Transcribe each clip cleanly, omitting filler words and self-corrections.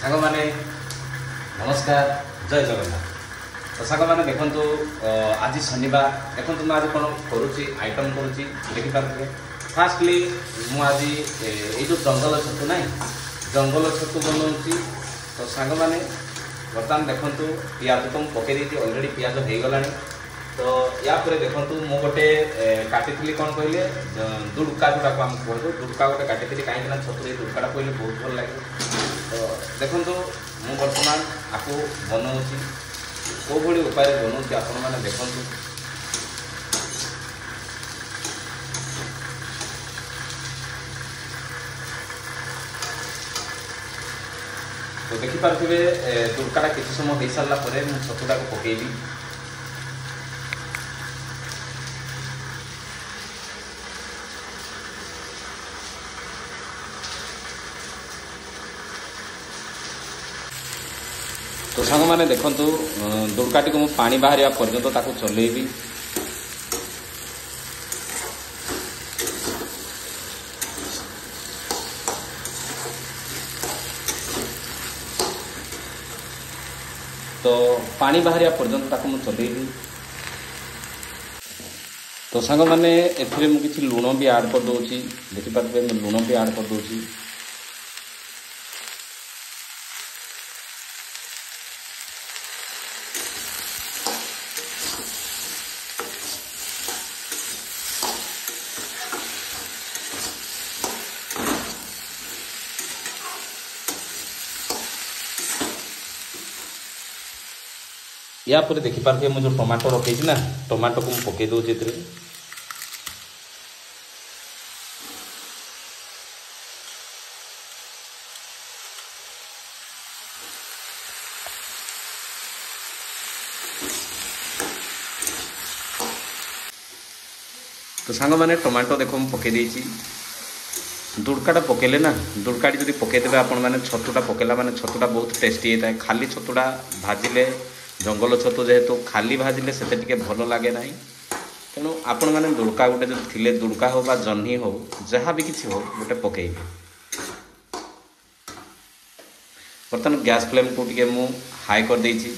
सांग माने नमस्कार जय जगन्नाथ। तो सांग माने देखंतु आज शनिवार देखंतु मैं आज कौन करुच्ची आइटम करुच्ची देखिपारे। फास्टली मु आज ये जो जंगल छतु ना जंगल छतु बनाऊँगी। तो सांग माने बर्तमान देखंतु पियाज तो पकई देती अलरेडी पियाज हो गला। तो या पर देखंतु मु गोटे काटी कौन कहले दुड़का जोटा आम कहूँ दुड़का गोटे काटी कहीं छतु दुड़का कहले बहुत भल लगे। तो देखंतु मु बर्तमान आपको बनाऊँगी कौ भाई उपाय बनाऊँगी आपण मैंने देखंतु। तो देखिपे दुड़का किसी समय हो सारा छतुटा को पकेबी। तो सांग मैंने देखंतु दुड़काटी को पानी बाहर पर्यंत ताको चलेबी। तो पानी बाहर पर्यंत ताको मु चलेबी। तो सांग मैंने एथिरे मु किछि लुण भी ऐड कर दोछि। देखि पारबे मु लुण भी ऐड कर दोछि। या पर देखिपारे मुझे जो टमाटो रखी ना टमाटो को पकई दूसरी। तो सांग मैंने टमाटो देखो मुझे पकई देछि। दुड़काटा पकेले ना दुड़काटी जब पकईदे आपण मैंने छतुटा पकेला माने छतुटा बहुत टेस्टी होता है। खाली छतुटा भाजिले जंगल छतु जेहेतु खाली भाजिले से भल लगे ना। तेणु आपण मैंने दुड़का गोटे जो थिले दुड़का हो बा जह्नी हो जहाँ भी किसी हो गोटे पकेबे। बर्तमान गैस फ्लेम को टिके मु हाई कर देछि।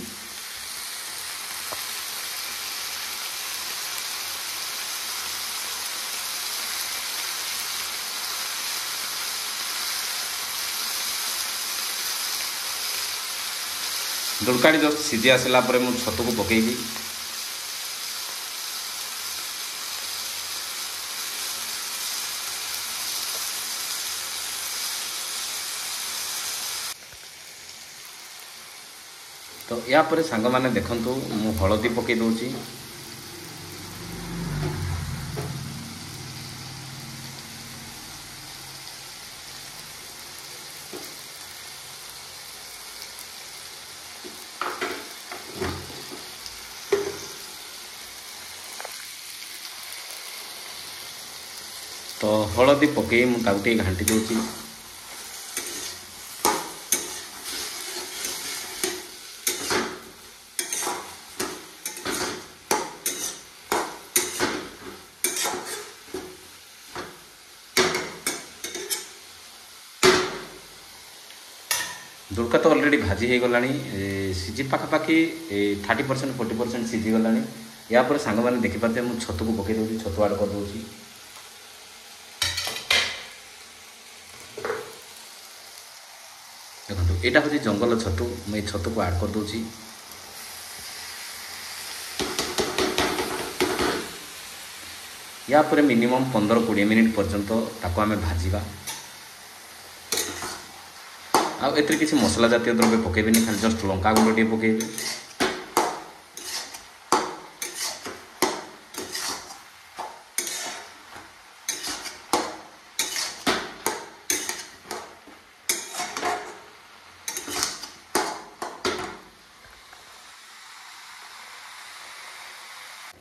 दुड़काटी जो सीझी आसला मुझे छतु को पकेबी। तो या पर सांग माने देखंतु मु हलदी पकई दूची। तो हलदी पकई मुझे घाटी दूची। दुड़का तो ऑलरेडी भाजी हो गलानी सीझी पाखापाखि 30% 40% सीझी गलानी। या पर सांग मैंने देखिपारे मुझे छतु को पकई दूसरी छतु आड कर दूसरी। देखो यहाँ हूँ जंगल छतु मुझे छतु को ऐड कर दूची। या पर मिनिमम 15-20 मिनिट पर्यंत ताको आमे भाजीबा। आ एतरे किसी मसला जातीय द्रव्य पकेबेनी खाली जस्ट लंका गुंड टे पकेबे।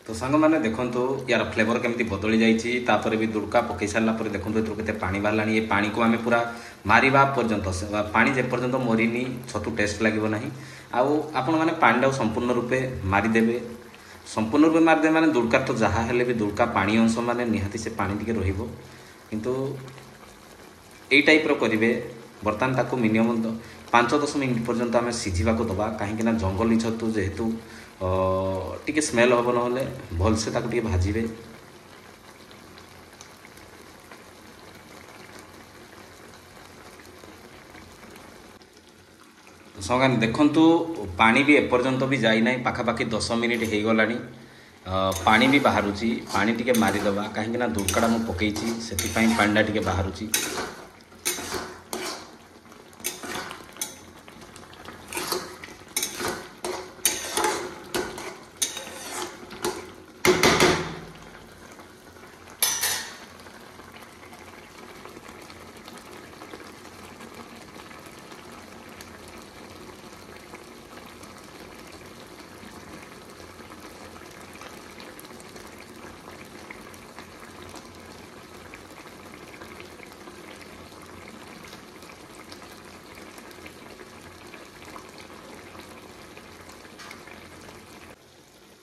तो सांग मैंने देखंतु यार फ्लेवर केमती बदली जाइए। भी दुड़का पकई सारा देखो के पानी बाहर। ये पानी को आम पूरा मारिबा पर्यंत पानी जे पर्यंत मरीनी छतु टेस्ट लगे ना। आपण मैंने पानी संपूर्ण रूपे मारिदेवे। संपूर्ण रूपे मारिदे माने दुड़का तो जहाँ हेले भी दुड़का पानी अंश माने निहाती से पानी टिके रहिबो। किंतु यही टाइप करेंगे बर्तमान ताको मिनिमम 5-10 मिनिट पर्यंत आम सीझा दबा कहीं जंगली छतु जेहेतु टिके स्मेल हम ना भलसे ताको भाजिबे। संगानी देखंतु पानी भी एपर्यंत भी जाई ना पाखापाखि 10 मिनिट हो गलानी पानी भी बाहरुची पानी टिके मारिदबा कहीं दुर्काड़ा मु पकईची से पानी टिके बाहरुची।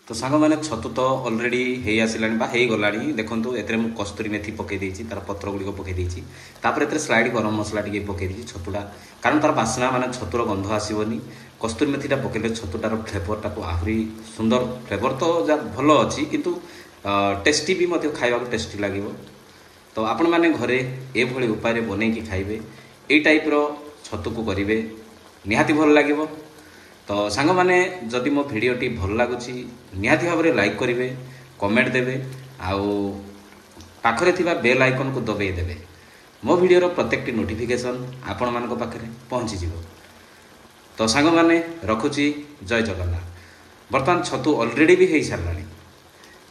तो सांग मैंने छतु तो ऑलरेडी हे आसला हो गला देखो ए कस्तूरी मेथी पकई देती तार पत्र गुड़िक पकई देती तापर स्लाइड गरम मसला टी पकई दी छतुटा कारण तार बास्ना माने छतुर गंध आसबनी कस्तूरी मेथीटा पकईले छतुटार फ्लेवरटा को आहरी सुंदर फ्लेवर तो भल अच्छी किंतु टेस्टी भी मत खावा टेस्टी लगे। तो आपण मैंने घरे ये उपाय बनई खाइबे ये टाइप्र छतु को करेंगे निहाती भल लगे। तो सांग माने जदि मो भिडियोटी भल लगुच निहाती भाव में लाइक करेंगे कमेंट देवे आउ पाखरे थिबा बेल आइकन को दबाई देवे मो भिडियोर प्रत्येकटी नोटिफिकेशन आपण मानक पाखरे पहुँची जीवो। तो सांग माने रखुची जय जगन्नाथ। बर्तमान छतु ऑलरेडी भी हो सारा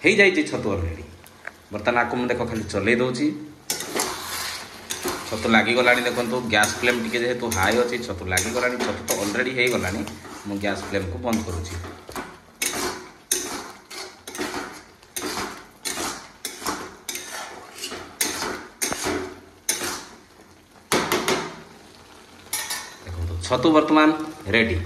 हो जाइए छतु ऑलरेडी बर्तमान आपको मुझे देख खाली चलै दौची छतु लगिगला देखो गैस फ्लेम टी जेहेतु हाई अच्छी छतु लगिगला छतु तो ऑलरेडी हो गला मु गैस फ्लेम को बंद करुँची। देखो छतु वर्तमान रेडी।